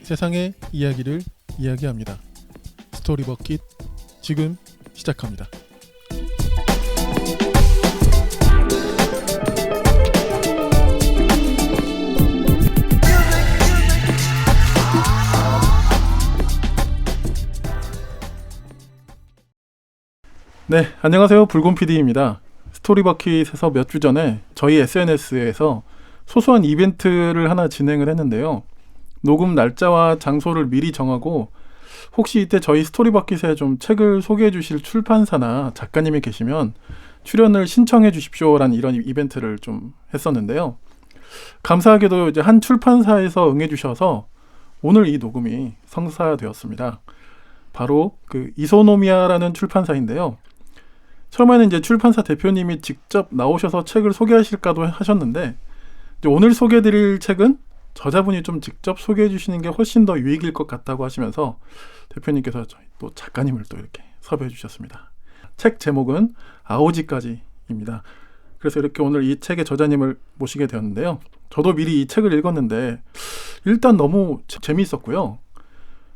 세상의 이야기를 이야기합니다. 스토리버킷 지금 시작합니다. 네, 안녕하세요. 붉은 PD입니다. 스토리버킷에서 몇 주 전에 저희 SNS에서 소소한 이벤트를 하나 진행을 했는데요. 녹음 날짜와 장소를 미리 정하고 혹시 이때 저희 스토리버킷에 좀 책을 소개해 주실 출판사나 작가님이 계시면 출연을 신청해 주십시오라는 이런 이벤트를 좀 했었는데요. 감사하게도 이제 한 출판사에서 응해 주셔서 오늘 이 녹음이 성사되었습니다. 바로 그 이소노미아라는 출판사인데요. 처음에는 이제 출판사 대표님이 직접 나오셔서 책을 소개하실까도 하셨는데 이제 오늘 소개해드릴 책은 저자분이 좀 직접 소개해 주시는 게 훨씬 더 유익일 것 같다고 하시면서 대표님께서 저희 또 작가님을 또 이렇게 섭외해 주셨습니다. 책 제목은 아오지까지입니다. 그래서 이렇게 오늘 이 책의 저자님을 모시게 되었는데요. 저도 미리 이 책을 읽었는데 일단 너무 재미있었고요.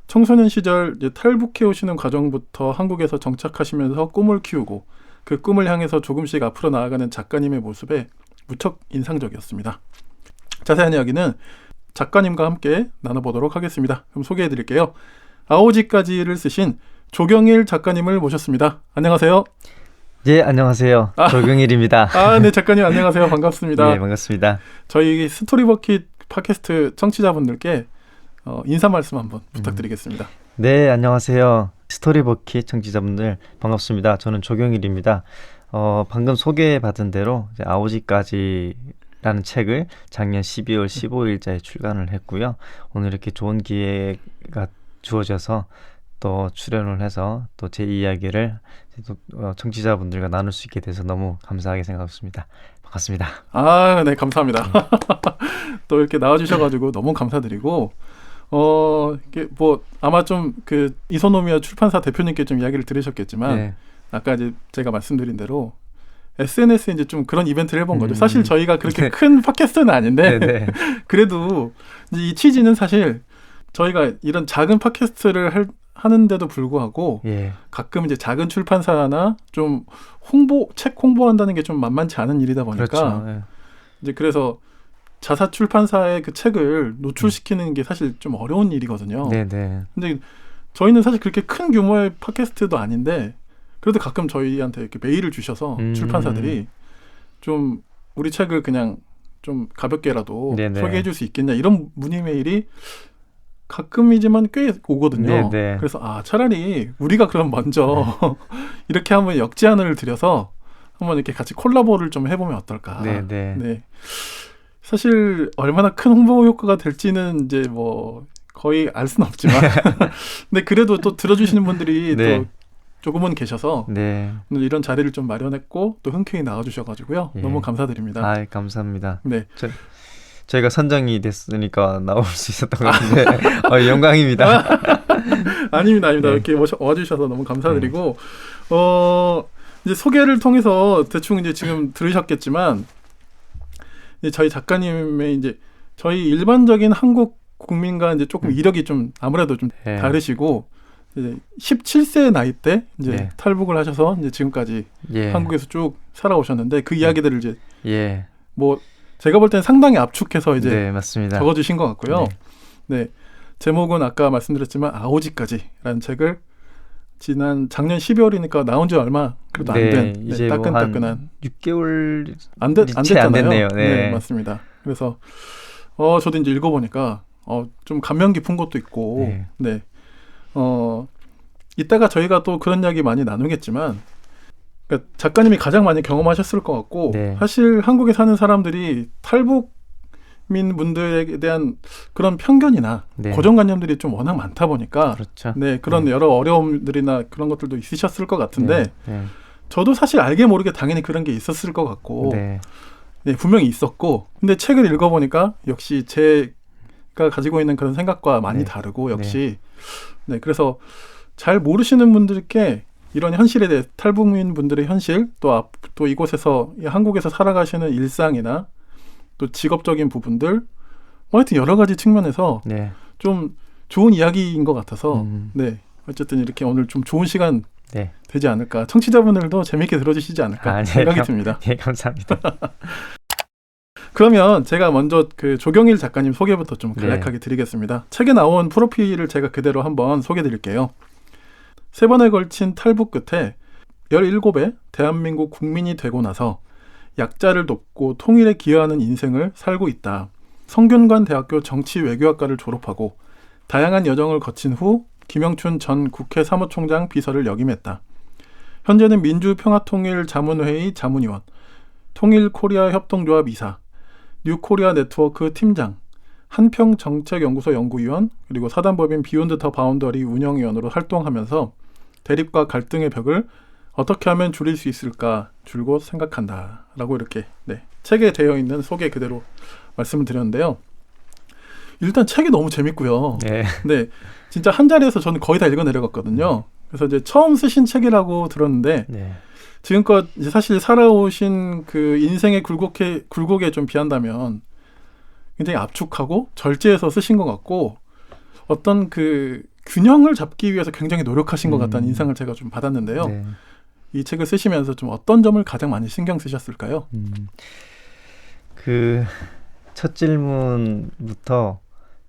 청소년 시절 이제 탈북해 오시는 과정부터 한국에서 정착하시면서 꿈을 키우고 그 꿈을 향해서 조금씩 앞으로 나아가는 작가님의 모습에 무척 인상적이었습니다. 자세한 이야기는 작가님과 함께 나눠보도록 하겠습니다. 그럼 소개해드릴게요. 아오지까지를 쓰신 조경일 작가님을 모셨습니다. 안녕하세요. 예, 안녕하세요. 조경일입니다. 네, 작가님 안녕하세요. 반갑습니다. 네, 반갑습니다. 저희 스토리버킷 팟캐스트 청취자분들께 인사 말씀 한번 부탁드리겠습니다. 네, 안녕하세요. 스토리버킷 청취자분들 반갑습니다. 저는 조경일입니다. 방금 소개받은 대로 이제 아오지까지라는 책을 작년 12월 15일자에 출간을 했고요. 오늘 이렇게 좋은 기회가 주어져서 또 출연을 해서 또 제 이야기를 청취자분들과 나눌 수 있게 돼서 너무 감사하게 생각했습니다. 반갑습니다. 네, 감사합니다. 또 이렇게 나와주셔가지고 너무 감사드리고 이게 뭐 아마 좀 그 이소노미아 출판사 대표님께 좀 이야기를 들으셨겠지만 네. 아까 이제 제가 말씀드린 대로 SNS에 이제 좀 그런 이벤트를 해본 거죠. 사실 저희가 그렇게 네. 큰 팟캐스트는 아닌데 네. 그래도 이제 이 취지는 사실 저희가 이런 작은 팟캐스트를 하는데도 불구하고 예. 가끔 이제 작은 출판사나 좀 책 홍보한다는 게 좀 만만치 않은 일이다 보니까 그렇죠. 예. 이제 그래서 자사 출판사의 그 책을 노출시키는 게 사실 좀 어려운 일이거든요. 네네. 근데 저희는 사실 그렇게 큰 규모의 팟캐스트도 아닌데 그래도 가끔 저희한테 이렇게 메일을 주셔서 출판사들이 좀 우리 책을 그냥 좀 가볍게라도 네네. 소개해 줄 수 있겠냐 이런 문의 메일이 가끔이지만 꽤 오거든요. 네네. 그래서 차라리 우리가 그럼 먼저 이렇게 한번 역제안을 드려서 한번 이렇게 같이 콜라보를 좀 해보면 어떨까. 네네. 네. 사실 얼마나 큰 홍보 효과가 될지는 이제 뭐 거의 알 수는 없지만 근데 그래도 또 들어주시는 분들이 네. 또 조금은 계셔서 네. 오늘 이런 자리를 좀 마련했고 또 흔쾌히 나와주셔가지고요. 예. 너무 감사드립니다. 감사합니다. 네. 저희가 선정이 됐으니까 나올 수 있었던 것 같은데 영광입니다. 아닙니다. 네. 이렇게 와주셔서 너무 감사드리고 이제 소개를 통해서 대충 이제 지금 들으셨겠지만 이제 저희 작가님의 이제 저희 일반적인 한국 국민과 이제 조금 이력이 좀 아무래도 좀 네. 다르시고 이제 17세 나이 때 이제 네. 탈북을 하셔서 이제 지금까지 예. 한국에서 쭉 살아오셨는데 그 이야기들을 이제 예. 뭐 제가 볼 때는 상당히 압축해서 이제 네, 맞습니다. 적어주신 것 같고요. 네. 제목은 아까 말씀드렸지만 아오지까지라는 책을 작년 12월이니까 나온 지 얼마 그래도 안 된 이제 따끈따끈한 한 6개월 안 채 안 됐네요. 네, 맞습니다. 그래서 저도 이제 읽어보니까 좀 감명 깊은 것도 있고 네. 이따가 저희가 또 그런 이야기 많이 나누겠지만 그러니까 작가님이 가장 많이 경험하셨을 것 같고 네. 사실 한국에 사는 사람들이 탈북민 분들에 대한 그런 편견이나 네. 고정관념들이 고정관념들이 좀 워낙 많다 보니까 그렇죠. 네, 그런 여러 어려움들이나 그런 것들도 있으셨을 것 같은데 네. 저도 사실 알게 모르게 당연히 그런 게 있었을 것 같고 네. 네, 분명히 있었고 근데 책을 읽어보니까 역시 제가 가지고 있는 그런 생각과 많이 네. 다르고 역시 네, 그래서 잘 모르시는 분들께 이런 현실에 대해 탈북민 분들의 현실 또 이곳에서 한국에서 살아가시는 일상이나 또 직업적인 부분들 하여튼 여러 가지 측면에서 네. 좀 좋은 이야기인 것 같아서 음. 네 어쨌든 이렇게 오늘 좀 좋은 시간 네. 되지 않을까 청취자분들도 재밌게 들어주시지 않을까 네, 생각이 듭니다. 네, 감사합니다. 그러면 제가 먼저 그 조경일 작가님 소개부터 좀 네. 간략하게 드리겠습니다. 책에 나온 프로필을 제가 그대로 한번 소개해 드릴게요. 3번에 걸친 탈북 끝에 17에 대한민국 국민이 되고 나서 약자를 돕고 통일에 기여하는 인생을 살고 있다. 성균관 대학교 정치외교학과를 졸업하고 다양한 여정을 거친 후 김영춘 전 국회 사무총장 비서를 역임했다. 현재는 민주평화통일자문회의 자문위원, 통일코리아 협동조합 이사, 뉴코리아 네트워크 팀장, 한평정책연구소 연구위원, 그리고 사단법인 비욘드 더 바운더리 운영위원으로 활동하면서 대립과 갈등의 벽을 어떻게 하면 줄일 수 있을까 줄곧 생각한다 라고 이렇게 책에 되어 있는 소개 그대로 말씀을 드렸는데요. 일단 책이 너무 재밌고요. 네. 네, 진짜 한 자리에서 저는 거의 다 읽어 내려갔거든요. 그래서 이제 처음 쓰신 책이라고 들었는데 네. 지금껏 이제 사실 살아오신 그 인생의 굴곡에 좀 비한다면 굉장히 압축하고 절제해서 쓰신 것 같고 어떤 그 균형을 잡기 위해서 굉장히 노력하신 것 같다는 인상을 제가 좀 받았는데요. 네. 이 책을 쓰시면서 좀 어떤 점을 가장 많이 신경 쓰셨을까요? 그 첫 질문부터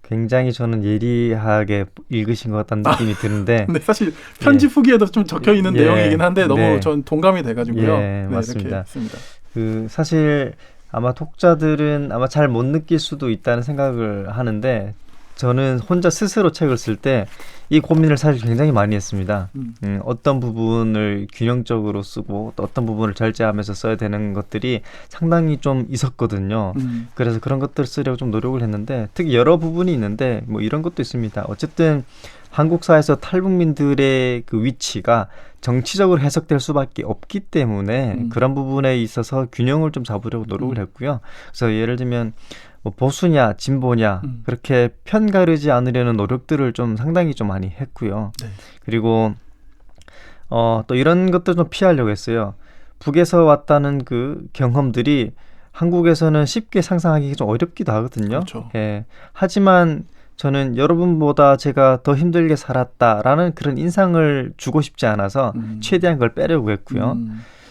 굉장히 저는 예리하게 읽으신 것 같다는 느낌이 드는데 네, 사실 편집 후기에도 좀 적혀 있는 예. 내용이긴 한데 너무 네. 전 동감이 돼가지고요. 예, 네, 맞습니다. 이렇게 했습니다. 그 사실 아마 독자들은 아마 잘 못 느낄 수도 있다는 생각을 하는데 저는 혼자 스스로 책을 쓸 때 이 고민을 사실 굉장히 많이 했습니다. 어떤 부분을 균형적으로 쓰고 또 어떤 부분을 절제하면서 써야 되는 것들이 상당히 좀 있었거든요. 그래서 그런 것들을 쓰려고 좀 노력을 했는데 특히 여러 부분이 있는데 뭐 이런 것도 있습니다. 어쨌든 한국 사회에서 탈북민들의 그 위치가 정치적으로 해석될 수밖에 없기 때문에 그런 부분에 있어서 균형을 좀 잡으려고 노력을 했고요. 그래서 예를 들면 뭐 보수냐 진보냐 그렇게 편가르지 않으려는 노력들을 좀 상당히 좀 많이 했고요. 네. 그리고 또 이런 것도 좀 피하려고 했어요. 북에서 왔다는 그 경험들이 한국에서는 쉽게 상상하기 좀 어렵기도 하거든요. 그렇죠. 예. 하지만 저는 여러분보다 제가 더 힘들게 살았다라는 그런 인상을 주고 싶지 않아서 최대한 그걸 빼려고 했고요.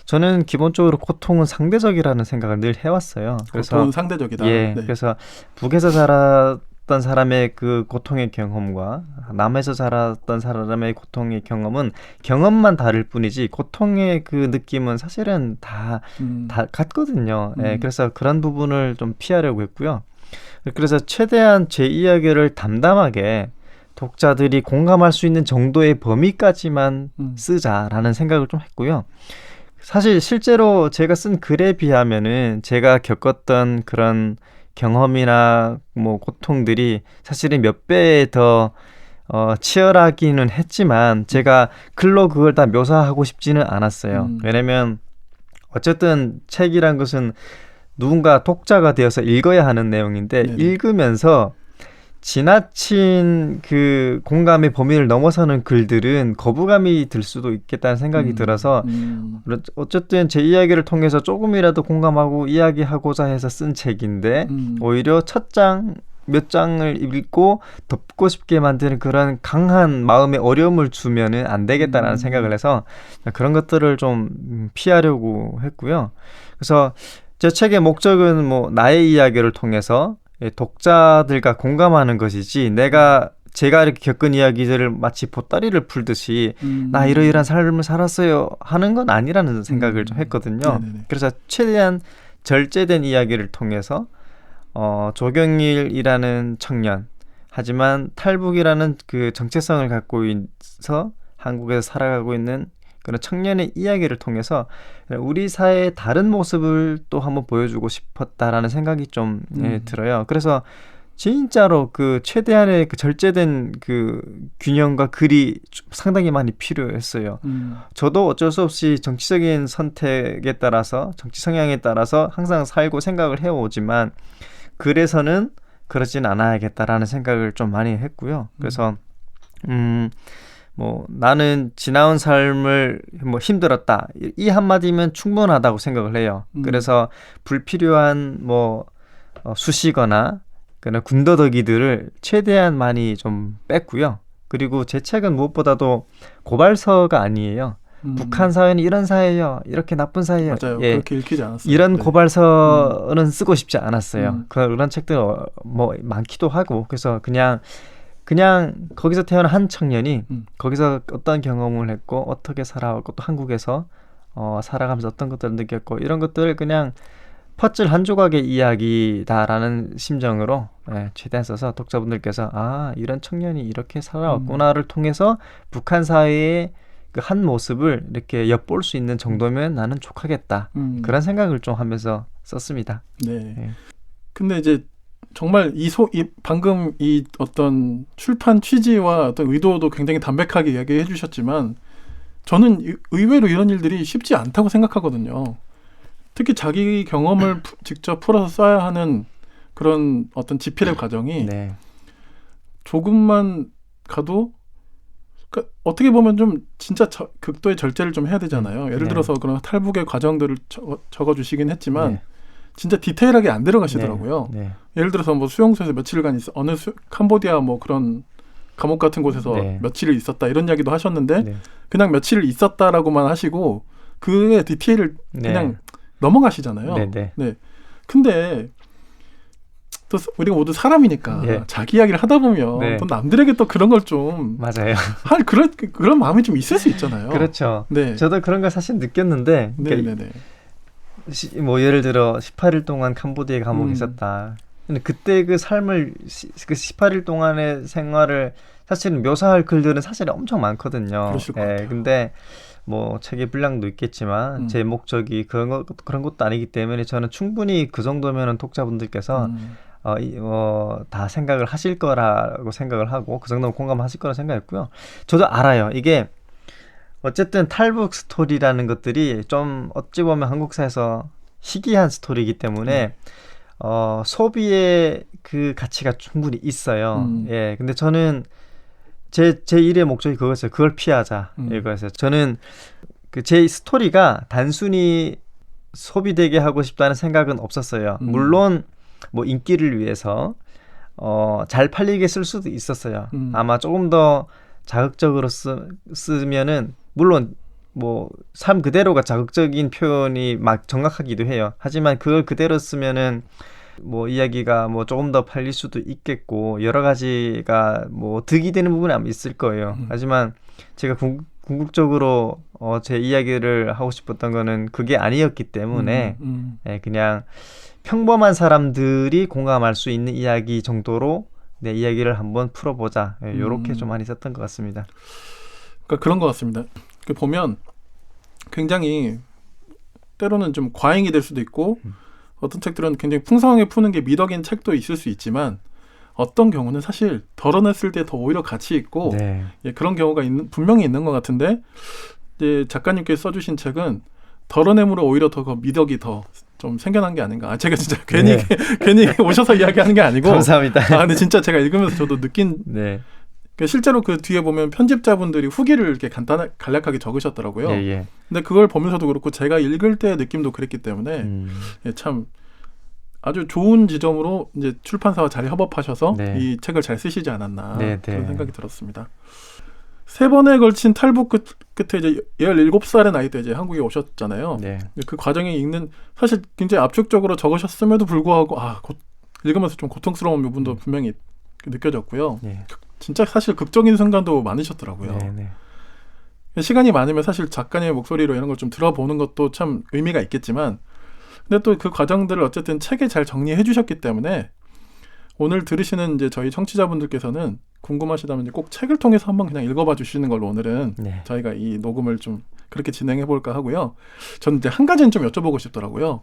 저는 기본적으로 고통은 상대적이라는 생각을 늘 해왔어요. 그래서 고통은 상대적이다. 예, 네. 그래서 북에서 살았던 사람의 그 고통의 경험과 남에서 살았던 사람의 고통의 경험은 경험만 다를 뿐이지 고통의 그 느낌은 사실은 다 같거든요. 예, 그래서 그런 부분을 좀 피하려고 했고요. 그래서 최대한 제 이야기를 담담하게 독자들이 공감할 수 있는 정도의 범위까지만 쓰자라는 생각을 좀 했고요. 사실 실제로 제가 쓴 글에 비하면은 제가 겪었던 그런 경험이나 뭐 고통들이 사실은 몇 배 더 치열하기는 했지만 제가 글로 그걸 다 묘사하고 싶지는 않았어요. 왜냐면 어쨌든 책이란 것은 누군가 독자가 되어서 읽어야 하는 내용인데 네네. 읽으면서 지나친 그 공감의 범위를 넘어서는 글들은 거부감이 들 수도 있겠다는 생각이 들어서 어쨌든 제 이야기를 통해서 조금이라도 공감하고 이야기하고자 해서 쓴 책인데 오히려 첫 장, 몇 장을 읽고 덮고 싶게 만드는 그런 강한 마음의 어려움을 주면은 안 되겠다라는 생각을 해서 그런 것들을 좀 피하려고 했고요. 그래서 제 책의 목적은 뭐 나의 이야기를 통해서 독자들과 공감하는 것이지 제가 이렇게 겪은 이야기들을 마치 보따리를 풀듯이 나 이러이러한 삶을 살았어요 하는 건 아니라는 생각을 좀 했거든요. 네네네. 그래서 최대한 절제된 이야기를 통해서 조경일이라는 청년 하지만 탈북이라는 그 정체성을 갖고 있어 한국에서 살아가고 있는 그런 청년의 이야기를 통해서 우리 사회의 다른 모습을 또 한번 보여주고 싶었다라는 생각이 좀 들어요. 그래서 진짜로 그 최대한의 그 절제된 그 균형과 글이 상당히 많이 필요했어요. 저도 어쩔 수 없이 정치적인 선택에 따라서 정치 성향에 따라서 항상 살고 생각을 해오지만 글에서는 그러진 않아야겠다라는 생각을 좀 많이 했고요. 그래서 뭐 나는 지나온 삶을 뭐 힘들었다 이 한마디면 충분하다고 생각을 해요. 그래서 불필요한 뭐 수시거나 그런 군더더기들을 최대한 많이 좀 뺐고요. 그리고 제 책은 무엇보다도 고발서가 아니에요. 북한 사회는 이런 사회예요. 이렇게 나쁜 사회예요. 맞아요. 예, 그렇게 읽히지 않았어요. 이런 네. 고발서는 쓰고 싶지 않았어요. 음. 그런 책들 뭐 많기도 하고 그래서 그냥 거기서 태어난 한 청년이 거기서 어떤 경험을 했고 어떻게 살아왔고 또 한국에서 살아가면서 어떤 것들을 느꼈고 이런 것들을 그냥 퍼즐 한 조각의 이야기다라는 심정으로 최대한 써서 독자분들께서 아 이런 청년이 이렇게 살아왔구나를 통해서 북한 사회의 그 한 모습을 이렇게 엿볼 수 있는 정도면 나는 족하겠다 그런 생각을 좀 하면서 썼습니다. 네. 예. 근데 이제 정말 방금 이 어떤 출판 취지와 어떤 의도도 굉장히 담백하게 이야기해 주셨지만 저는 의외로 이런 일들이 쉽지 않다고 생각하거든요. 특히 자기 경험을 직접 풀어서 써야 하는 그런 어떤 집필의 과정이 네. 조금만 가도 그러니까 어떻게 보면 좀 진짜 극도의 절제를 좀 해야 되잖아요. 예를 네. 들어서 그런 탈북의 과정들을 적어주시긴 했지만 네. 진짜 디테일하게 안 들어가시더라고요. 네. 예를 들어서 뭐 수용소에서 며칠간 어느 캄보디아 뭐 그런 감옥 같은 곳에서 네. 며칠을 있었다 이런 이야기도 하셨는데 네. 그냥 며칠을 있었다라고만 하시고 그의 디테일을 그냥 넘어가시잖아요. 네. 네. 근데 또 우리가 모두 사람이니까 네. 자기 이야기를 하다 보면 네. 또 남들에게 또 그런 걸 좀 맞아요. 할 그런 마음이 좀 있을 수 있잖아요. 그렇죠. 네. 저도 그런 걸 사실 느꼈는데 네네네. 뭐 예를 들어 18일 동안 캄보디아 감옥에 있었다. 근데 그때 그 삶을 그 18일 동안의 생활을 사실은 묘사할 글들은 사실 엄청 많거든요. 그러실 것 같아요. 근데 뭐 책의 분량도 있겠지만 제 목적이 그런 것도 아니기 때문에 저는 충분히 그 정도면은 독자분들께서 다 생각을 하실 거라고 생각을 하고 그 정도면 공감하실 거라 생각했고요. 저도 알아요. 이게 어쨌든 탈북 스토리라는 것들이 좀 어찌 보면 한국사에서 희귀한 스토리이기 때문에 소비의 그 가치가 충분히 있어요. 예, 근데 저는 제 일의 목적이 그거였어요. 그걸 피하자 이거였어요. 저는 그 제 스토리가 단순히 소비되게 하고 싶다는 생각은 없었어요. 물론 뭐 인기를 위해서 잘 팔리게 쓸 수도 있었어요. 아마 조금 더 자극적으로 쓰면은 물론 뭐 삶 그대로가 자극적인 표현이 막 정확하기도 해요. 하지만 그걸 그대로 쓰면은 뭐 이야기가 뭐 조금 더 팔릴 수도 있겠고 여러 가지가 뭐 득이 되는 부분이 아마 있을 거예요. 하지만 제가 궁극적으로 제 이야기를 하고 싶었던 거는 그게 아니었기 때문에 그냥 평범한 사람들이 공감할 수 있는 이야기 정도로 내 이야기를 한번 풀어보자. 요렇게 좀 많이 썼던 것 같습니다. 그러니까 그런 것 같습니다. 보면 굉장히 때로는 좀 과잉이 될 수도 있고 어떤 책들은 굉장히 풍성하게 푸는 게 미덕인 책도 있을 수 있지만 어떤 경우는 사실 덜어냈을 때 더 오히려 가치 있고 그런 경우가 분명히 있는 것 같은데 이제 작가님께서 써주신 책은 덜어냄으로 오히려 더 미덕이 더 좀 생겨난 게 아닌가. 제가 진짜 괜히 오셔서 이야기하는 게 아니고 감사합니다. 근데 진짜 제가 읽으면서 저도 느낀 실제로 그 뒤에 보면 편집자분들이 후기를 이렇게 간략하게 적으셨더라고요. 근데 그걸 보면서도 그렇고 제가 읽을 때의 느낌도 그랬기 때문에 참 아주 좋은 지점으로 이제 출판사와 잘 협업하셔서 이 책을 잘 쓰시지 않았나 그런 생각이 들었습니다. 3번에 걸친 탈북 끝에 이제 17살의 나이 때 이제 한국에 오셨잖아요. 그 과정에 읽는 사실 굉장히 압축적으로 적으셨음에도 불구하고 읽으면서 좀 고통스러운 부분도 분명히 느껴졌고요. 진짜 사실 극적인 순간도 많으셨더라고요. 시간이 많으면 사실 작가님의 목소리로 이런 걸 좀 들어보는 것도 참 의미가 있겠지만 근데 또 그 과정들을 어쨌든 책에 잘 정리해 주셨기 때문에 오늘 들으시는 이제 저희 청취자분들께서는 궁금하시다면 이제 꼭 책을 통해서 한번 그냥 읽어봐 주시는 걸로 오늘은 저희가 이 녹음을 좀 그렇게 진행해 볼까 하고요. 저는 이제 한 가지는 좀 여쭤보고 싶더라고요.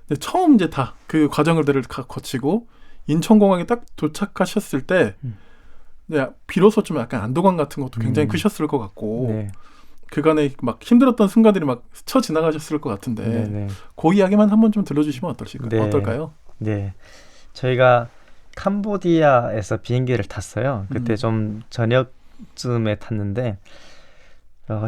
근데 처음 이제 다 그 과정들을 거치고 인천공항에 딱 도착하셨을 때 비로소 좀 약간 안도감 같은 것도 굉장히 크셨을 것 같고 그간에 막 힘들었던 순간들이 막 스쳐 지나가셨을 것 같은데 그 이야기만 한번 좀 들려주시면 어떨까요? 네, 저희가 캄보디아에서 비행기를 탔어요. 그때 좀 저녁쯤에 탔는데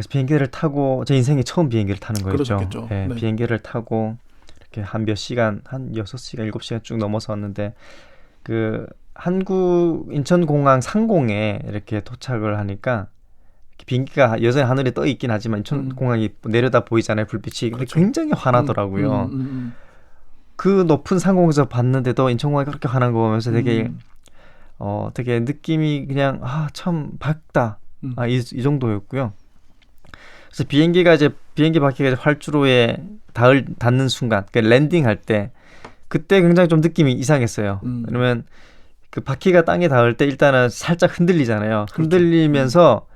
비행기를 타고 제 인생의 처음 비행기를 타는 거였죠. 비행기를 타고 이렇게 한 몇 시간, 한 6시간, 7시간 쭉 넘어서 왔는데 그 한국 인천공항 상공에 이렇게 도착을 하니까 비행기가 여전히 하늘에 떠 있긴 하지만 인천공항이 내려다 보이잖아요, 불빛이. 근데 그렇죠. 굉장히 환하더라고요. 그 높은 상공에서 봤는데도 인천공항이 그렇게 환한 거 보면서 되게 되게 느낌이 그냥 참 밝다. 이 정도였고요. 그래서 비행기 바퀴가 이제 활주로에 닿는 순간, 그러니까 랜딩할 때 그때 굉장히 좀 느낌이 이상했어요. 왜냐면 그 바퀴가 땅에 닿을 때 일단은 살짝 흔들리잖아요. 그렇죠. 흔들리면서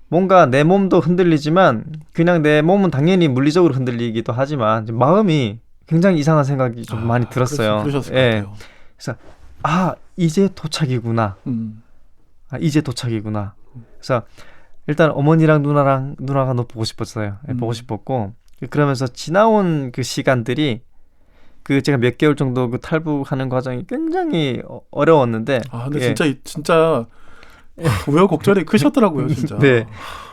뭔가 내 몸도 흔들리지만 그냥 내 몸은 당연히 물리적으로 흔들리기도 하지만 마음이 굉장히 이상한 생각이 좀 많이 들었어요. 그러셨을 예. 것 같아요. 그래서 이제 도착이구나. 이제 도착이구나. 그래서 일단 어머니랑 누나가 너무 보고 싶었어요. 보고 싶었고 그러면서 지나온 그 시간들이 그 제가 몇 개월 정도 그 탈북하는 과정이 굉장히 어려웠는데 근데 진짜 우여곡절이 크셨더라고요, 진짜. 네.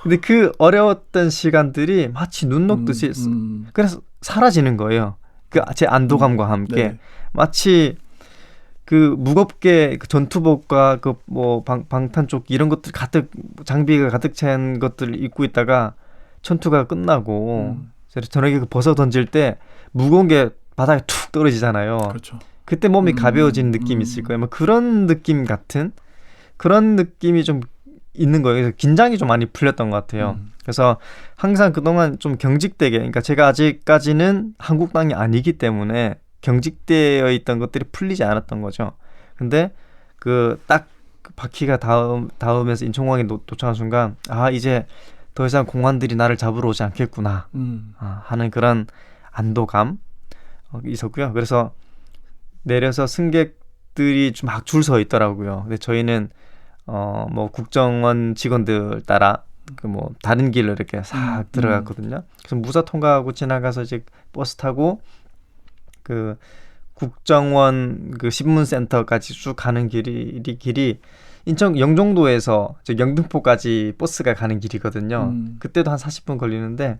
근데 그 어려웠던 시간들이 마치 눈 녹듯이 그래서 사라지는 거예요. 그 제 안도감과 함께 네. 마치 그 무겁게 그 전투복과 그 뭐 방탄조끼 이런 것들 장비가 가득 찬 것들을 입고 있다가 전투가 끝나고 저녁에 그 벗어 던질 때 무거운 게 바닥에 툭 떨어지잖아요. 그렇죠. 그때 몸이 가벼워진 느낌이 있을 거예요. 뭐 그런 느낌 같은 그런 느낌이 좀 있는 거예요. 그래서 긴장이 좀 많이 풀렸던 것 같아요. 그래서 항상 그동안 좀 경직되게, 그러니까 제가 아직까지는 한국 땅이 아니기 때문에 경직되어 있던 것들이 풀리지 않았던 거죠. 근데 그 딱 바퀴가 닿으면서 인천공항에 도착한 순간 이제 더 이상 공안들이 나를 잡으러 오지 않겠구나 하는 그런 안도감 있었고요. 그래서 내려서 승객들이 좀 막 줄 서 있더라고요. 근데 저희는 뭐 국정원 직원들 따라 그 뭐 다른 길로 이렇게 싹 들어갔거든요. 그래서 무사 통과하고 지나가서 이제 버스 타고 그 국정원 그 신문센터까지 쭉 가는 길이 인천 영종도에서 영등포까지 버스가 가는 길이거든요. 그때도 한 40분 걸리는데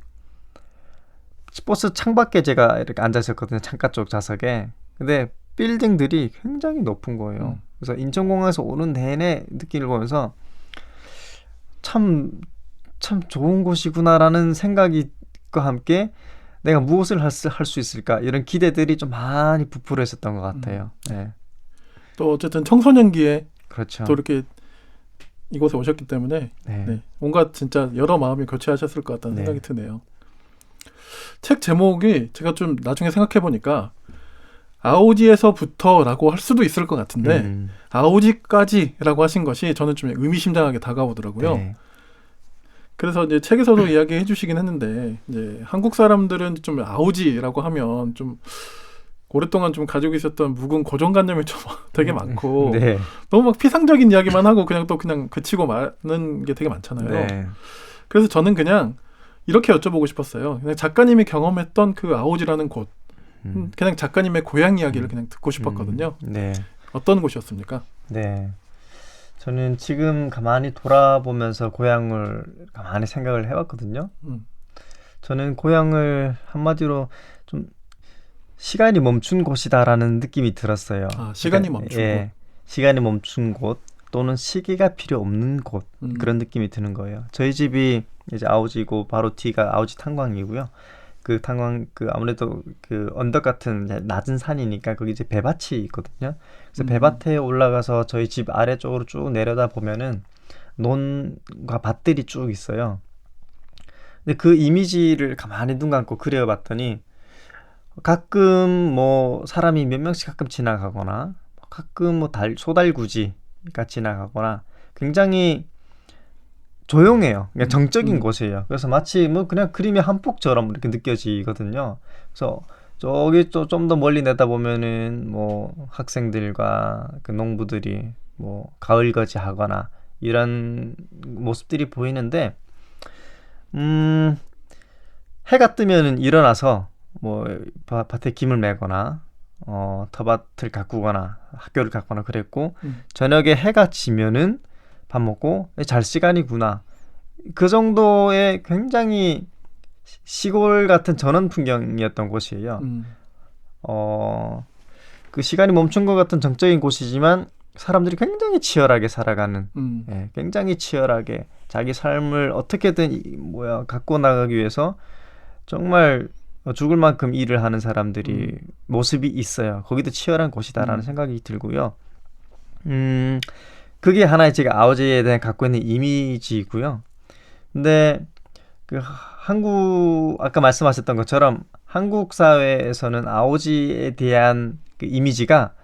버스 창밖에 제가 이렇게 앉아 있었거든요. 창가 쪽 좌석에. 근데 빌딩들이 굉장히 높은 거예요. 그래서 인천공항에서 오는 내내 느낌을 보면서 참 좋은 곳이구나라는 생각과 함께 내가 무엇을 할 수 있을까 이런 기대들이 좀 많이 부풀어 있었던 것 같아요. 네. 또 어쨌든 청소년기에 그렇죠. 또 이렇게 이곳에 오셨기 때문에 네. 뭔가 진짜 여러 마음이 교체하셨을 것 같다는 네. 생각이 드네요. 책 제목이 제가 좀 나중에 생각해 보니까 아오지에서부터라고 할 수도 있을 것 같은데 아오지까지라고 하신 것이 저는 좀 의미심장하게 다가오더라고요. 네. 그래서 이제 책에서도 이야기해 주시긴 했는데 이제 한국 사람들은 좀 아오지라고 하면 좀 오랫동안 좀 가지고 있었던 묵은 고정관념이 좀 되게 많고 네. 너무 막 피상적인 이야기만 하고 그냥 그치고 마는 게 되게 많잖아요. 네. 그래서 저는 그냥 이렇게 여쭤보고 싶었어요. 그냥 작가님이 경험했던 그 아오지라는 곳, 그냥 작가님의 고향 이야기를 그냥 듣고 싶었거든요. 네. 어떤 곳이었습니까? 네. 저는 지금 가만히 돌아보면서 고향을 가만히 생각을 해봤거든요. 저는 고향을 한마디로 좀 시간이 멈춘 곳이다라는 느낌이 들었어요. 시간이 멈춘 곳. 시간이 멈춘 곳 또는 시계가 필요 없는 곳 그런 느낌이 드는 거예요. 저희 집이 이제 아오지고 바로 뒤가 아오지 탄광이고요. 그 탄광 아무래도 그 언덕 같은 낮은 산이니까 거기 이제 배밭이 있거든요. 그래서 배밭에 올라가서 저희 집 아래쪽으로 쭉 내려다 보면은 논과 밭들이 쭉 있어요. 근데 그 이미지를 가만히 눈 감고 그려봤더니 가끔 뭐 사람이 몇 명씩 가끔 지나가거나 가끔 뭐 소달구지가 지나가거나 굉장히 조용해요. 그냥 정적인 곳이에요. 그래서 마치 뭐 그냥 그림의 한 폭처럼 이렇게 느껴지거든요. 그래서 저기 좀 더 멀리 내다보면은 뭐 학생들과 그 농부들이 뭐 가을거지 하거나 이런 모습들이 보이는데 해가 뜨면은 일어나서 뭐 밭에 김을 매거나 텃밭을 가꾸거나 학교를 가거나 그랬고 저녁에 해가 지면은 밥 먹고 잘 시간이구나. 그 정도의 굉장히 시골 같은 전원 풍경이었던 곳이에요. 그 시간이 멈춘 것 같은 정적인 곳이지만 사람들이 굉장히 치열하게 살아가는, 예, 굉장히 치열하게 자기 삶을 어떻게든 갖고 나가기 위해서 정말 죽을 만큼 일을 하는 사람들이 모습이 있어요. 거기도 치열한 곳이다라는 생각이 들고요. 그게 하나의 제가 아오지에 대한 갖고 있는 이미지이고요. 근데 그 아까 말씀하셨던 것처럼 한국 사회에서는 아오지에 대한 그 이미지가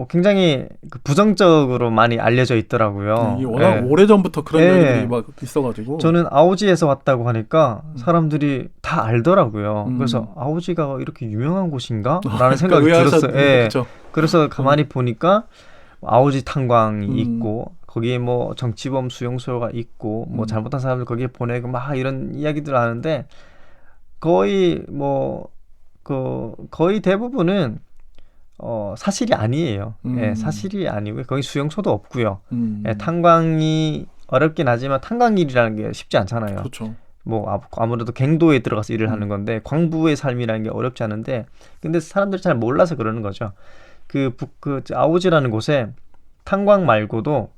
굉장히 그 부정적으로 많이 알려져 있더라고요. 이게 워낙 예. 오래전부터 그런 예. 얘기들이 막 있어가지고. 저는 아오지에서 왔다고 하니까 사람들이 다 알더라고요. 그래서 아오지가 이렇게 유명한 곳인가? 라는 생각이 들었어요. 예. 그쵸. 그래서 가만히 보니까 아오지 탄광이 있고 거기에 뭐 정치범 수용소가 있고 뭐 잘못한 사람들 거기에 보내고 막 이런 이야기들 하는데 거의 거의 대부분은 사실이 아니에요. 예, 사실이 아니고요. 거기 수용소도 없고요. 예, 탄광이 어렵긴 하지만 탄광일이라는 게 쉽지 않잖아요. 그렇죠. 뭐 아무래도 갱도에 들어가서 일을 하는 건데 광부의 삶이라는 게 어렵지 않은데 근데 사람들이 잘 몰라서 그러는 거죠. 그 아오지라는 곳에 탄광 말고도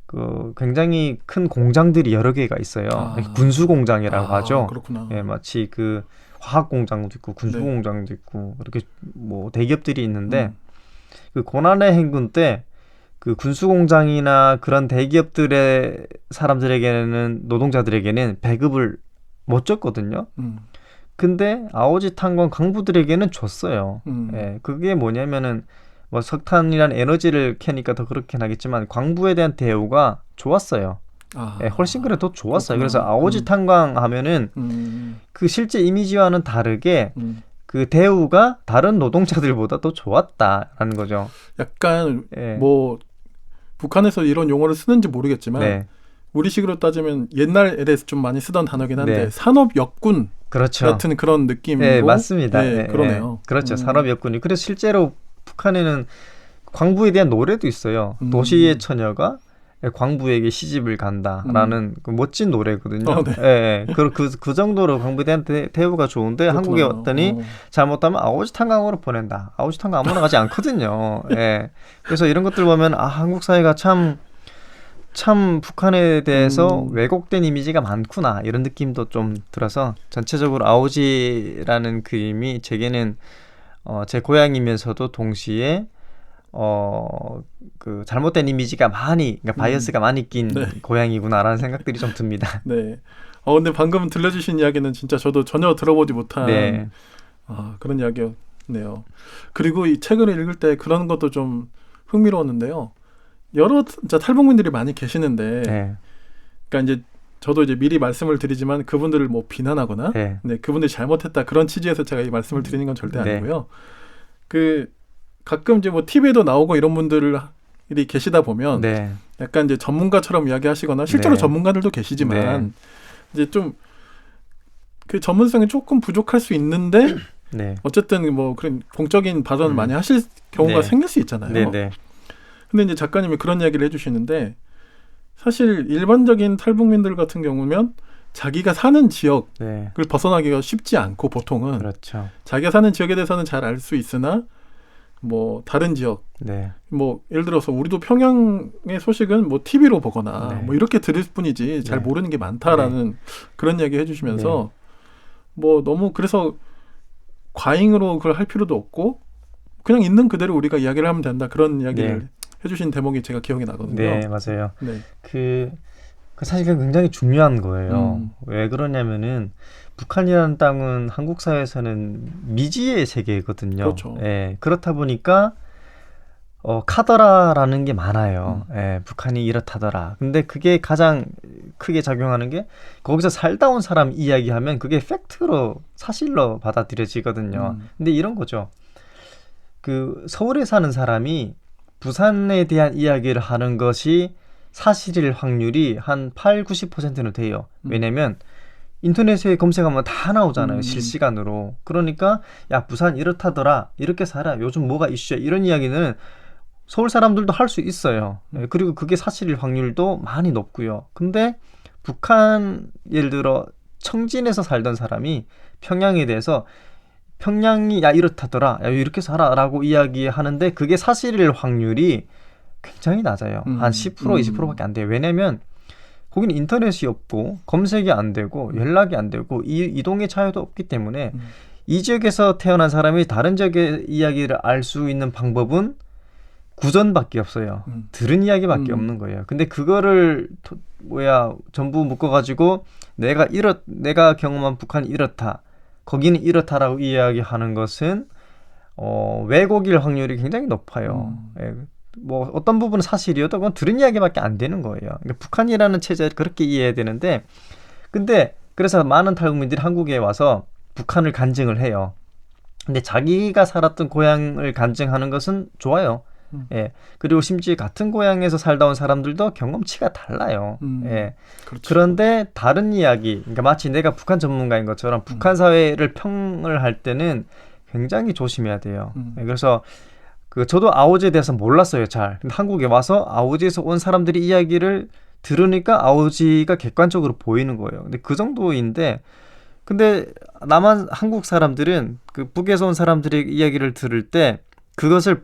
그 굉장히 큰 공장들이 여러 개가 있어요. 군수 공장이라고 하죠. 그렇구나. 예, 마치 그 화학 공장도 있고 군수 공장도 있고 그렇게 뭐 대기업들이 있는데 그 고난의 행군 때 그 군수 공장이나 그런 대기업들의 사람들에게는 노동자들에게는 배급을 못 줬거든요. 근데 아오지 탄광 광부들에게는 줬어요. 예, 그게 뭐냐면은 뭐 석탄이란 에너지를 캐니까 더 그렇긴 하겠지만 광부에 대한 대우가 좋았어요. 예, 훨씬 그래도 좋았어요. 그렇구나. 그래서 아오지 탄광 하면은 그 실제 이미지와는 다르게 그 대우가 다른 노동자들보다 더 좋았다라는 거죠. 약간 예. 뭐 북한에서 이런 용어를 쓰는지 모르겠지만 네. 우리식으로 따지면 옛날에 좀 많이 쓰던 단어긴 한데 네. 산업 역군 그렇죠. 같은 그런 느낌이고. 네, 맞습니다. 네, 네, 그러네요. 네. 그렇죠. 산업 역군이. 그래서 실제로 북한에는 광부에 대한 노래도 있어요. 도시의 처녀가 광부에게 시집을 간다라는 그 멋진 노래거든요. 네. 예, 예. 그 정도로 광부에 대한 대우가 좋은데 그렇구나. 한국에 왔더니 잘못하면 아오지 탄광으로 보낸다. 아오지 탄광 아무나 가지 않거든요. 예. 그래서 이런 것들 보면 한국 사회가 참 북한에 대해서 왜곡된 이미지가 많구나 이런 느낌도 좀 들어서 전체적으로 아오지라는 그림이 제게는 제 고향이면서도 동시에 그 잘못된 이미지가 그러니까 바이어스가 많이 낀 네. 고향이구나라는 생각들이 좀 듭니다. 네. 근데 방금 들려주신 이야기는 진짜 저도 전혀 들어보지 못한 네. 그런 이야기였네요. 그리고 이 책을 읽을 때 그런 것도 좀 흥미로웠는데요. 여러 탈북민들이 많이 계시는데, 네. 그러니까 이제 저도 이제 미리 말씀을 드리지만 그분들을 뭐 비난하거나, 네. 그분들이 잘못했다 그런 취지에서 제가 이 말씀을 드리는 건 절대 네. 아니고요. 그 가끔 이제 뭐 TV에도 나오고 이런 분들이 계시다 보면 네. 약간 이제 전문가처럼 이야기하시거나 실제로 네. 전문가들도 계시지만 네. 이제 좀 그 전문성이 조금 부족할 수 있는데 네. 어쨌든 뭐 그런 공적인 발언을 많이 하실 경우가 네. 생길 수 있잖아요. 네. 네. 근데 이제 작가님이 그런 이야기를 해주시는데 사실 일반적인 탈북민들 같은 경우면 자기가 사는 지역을 네. 벗어나기가 쉽지 않고 보통은 그렇죠. 자기가 사는 지역에 대해서는 잘 알 수 있으나 뭐 다른 지역 네. 뭐 예를 들어서 우리도 평양의 소식은 뭐 TV로 보거나 네. 뭐 이렇게 들을 뿐이지 잘 네. 모르는 게 많다라는 그런 이야기 해주시면서 뭐 너무 그래서 과잉으로 그걸 할 필요도 없고 그냥 있는 그대로 우리가 이야기를 하면 된다 그런 이야기를 해주신 대목이 제가 기억이 나거든요. 네, 맞아요. 네. 그 사실 굉장히 중요한 거예요. 왜 그러냐면은 북한이라는 땅은 한국 사회에서는 미지의 세계거든요. 그렇죠. 예, 그렇다 보니까 카더라라는 게 많아요. 예, 북한이 이렇다더라. 근데 그게 가장 크게 작용하는 게 거기서 살다 온 사람 이야기하면 그게 팩트로 사실로 받아들여지거든요. 근데 이런 거죠. 그 서울에 사는 사람이 부산에 대한 이야기를 하는 것이 사실일 확률이 한 8-90%는 돼요. 왜냐면 인터넷에 검색하면 다 나오잖아요. 실시간으로. 그러니까 야 부산 이렇다더라. 이렇게 살아. 요즘 뭐가 이슈야. 이런 이야기는 서울 사람들도 할 수 있어요. 그리고 그게 사실일 확률도 많이 높고요. 근데 북한 예를 들어 청진에서 살던 사람이 평양에 대해서 평양이 야 이렇다더라, 야 이렇게 살아라고 이야기하는데 그게 사실일 확률이 굉장히 낮아요. 한 10%, 20%밖에 안 돼요. 왜냐면 거기는 인터넷이 없고 검색이 안 되고 연락이 안 되고 이동의 자유도 없기 때문에 이 지역에서 태어난 사람이 다른 지역의 이야기를 알 수 있는 방법은 구전밖에 없어요. 들은 이야기밖에 없는 거예요. 근데 그거를 전부 묶어가지고 내가 경험한 북한이 이렇다, 거기는 이렇다라고 이야기하는 것은 왜곡일 확률이 굉장히 높아요. 예, 뭐 어떤 부분은 사실이어도 그건 들은 이야기밖에 안 되는 거예요. 그러니까 북한이라는 체제를 그렇게 이해해야 되는데, 근데 그래서 많은 탈북민들이 한국에 와서 북한을 간증을 해요. 근데 자기가 살았던 고향을 간증하는 것은 좋아요. 예. 그리고 심지어 같은 고향에서 살다 온 사람들도 경험치가 달라요. 예. 그렇죠. 그런데 다른 이야기, 그러니까 마치 내가 북한 전문가인 것처럼 북한 사회를 평을 할 때는 굉장히 조심해야 돼요. 예. 그래서 저도 아오지에 대해서 몰랐어요, 잘. 근데 한국에 와서 아오지에서 온 사람들이 이야기를 들으니까 아오지가 객관적으로 보이는 거예요. 근데 그 정도인데, 근데 한국 사람들은 그 북에서 온 사람들의 이야기를 들을 때 그것을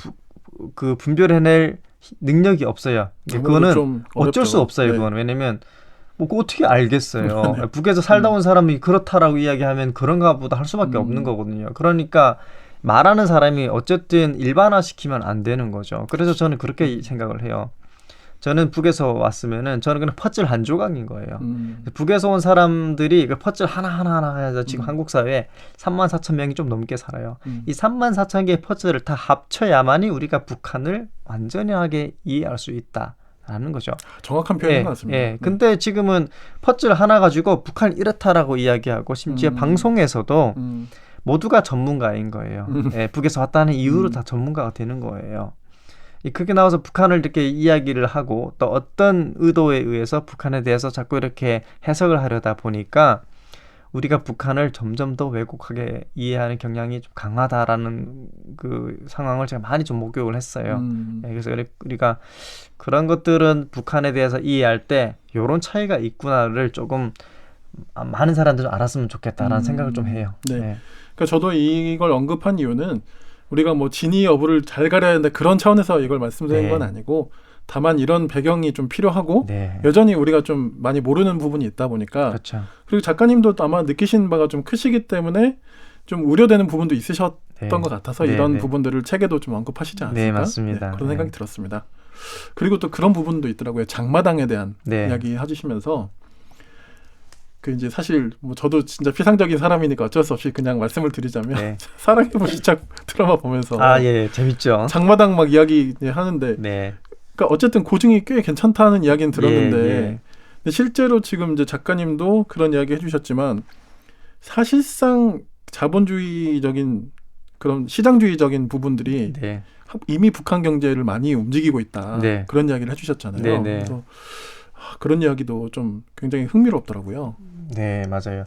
분별해낼 능력이 없어요. 그거는 어쩔 수 없어요. 네. 그건 왜냐면 뭐 어떻게 알겠어요. 네. 북에서 살다 온 사람이 그렇다라고 이야기하면 그런가 보다 할 수밖에 없는 거거든요. 그러니까 말하는 사람이 어쨌든 일반화시키면 안 되는 거죠. 그래서 저는 그렇게 생각을 해요. 저는 북에서 왔으면은 저는 그냥 퍼즐 한 조각인 거예요. 북에서 온 사람들이 그 퍼즐 하나 해서 지금 한국 사회에 34,000명이 좀 넘게 살아요. 이 34,000개의 퍼즐을 다 합쳐야만이 우리가 북한을 완전하게 이해할 수 있다라는 거죠. 정확한 표현인 것 같습니다. 예. 근데 지금은 퍼즐 하나 가지고 북한이 이렇다라고 이야기하고 심지어 방송에서도 모두가 전문가인 거예요. 예, 북에서 왔다는 이유로 다 전문가가 되는 거예요. 그렇게 나와서 북한을 이렇게 이야기를 하고 또 어떤 의도에 의해서 북한에 대해서 자꾸 이렇게 해석을 하려다 보니까 우리가 북한을 점점 더 왜곡하게 이해하는 경향이 좀 강하다라는 그 상황을 제가 많이 좀 목격을 했어요. 네, 그래서 우리가 그런 것들은 북한에 대해서 이해할 때 이런 차이가 있구나를 조금 많은 사람들이 알았으면 좋겠다라는 생각을 좀 해요. 네. 네. 그러니까 저도 이걸 언급한 이유는 우리가 뭐 진위 여부를 잘 가려야 하는데 그런 차원에서 이걸 말씀드린 건 아니고 다만 이런 배경이 좀 필요하고 여전히 우리가 좀 많이 모르는 부분이 있다 보니까 그렇죠. 그리고 작가님도 아마 느끼신 바가 좀 크시기 때문에 좀 우려되는 부분도 있으셨던 것 같아서 이런 부분들을 책에도 좀 언급하시지 않았을까? 네, 맞습니다. 그런 생각이 들었습니다. 그리고 또 그런 부분도 있더라고요. 장마당에 대한 이야기 해주시면서 그 이제 사실 뭐 저도 진짜 피상적인 사람이니까 어쩔 수 없이 그냥 말씀을 드리자면 사랑의 불시착 드라마 보면서 재밌죠. 장마당 막 이야기 하는데 그러니까 어쨌든 고증이 꽤 괜찮다는 이야기는 들었는데 근데 실제로 지금 이제 작가님도 그런 이야기 해주셨지만 사실상 자본주의적인 그런 시장주의적인 부분들이 이미 북한 경제를 많이 움직이고 있다. 그런 이야기를 해주셨잖아요. 그래서 그런 이야기도 좀 굉장히 흥미롭더라고요. 네, 맞아요.